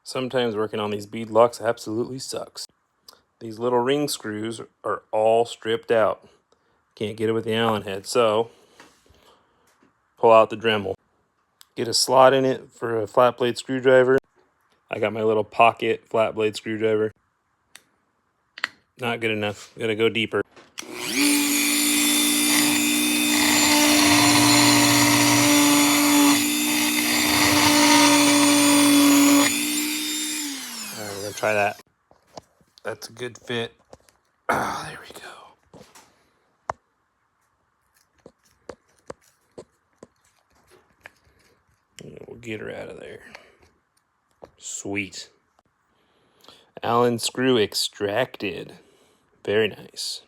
Sometimes working on these bead locks absolutely sucks. These little ring screws are all stripped out. Can't get it with the Allen head, so pull out the Dremel. Get a slot in it for a flat blade screwdriver. I got my little pocket flat blade screwdriver. Not good enough, gotta go deeper. Alright, we're gonna try that. That's a good fit. Ah, there we go. And we'll get her out of there. Sweet. Allen screw extracted. Very nice.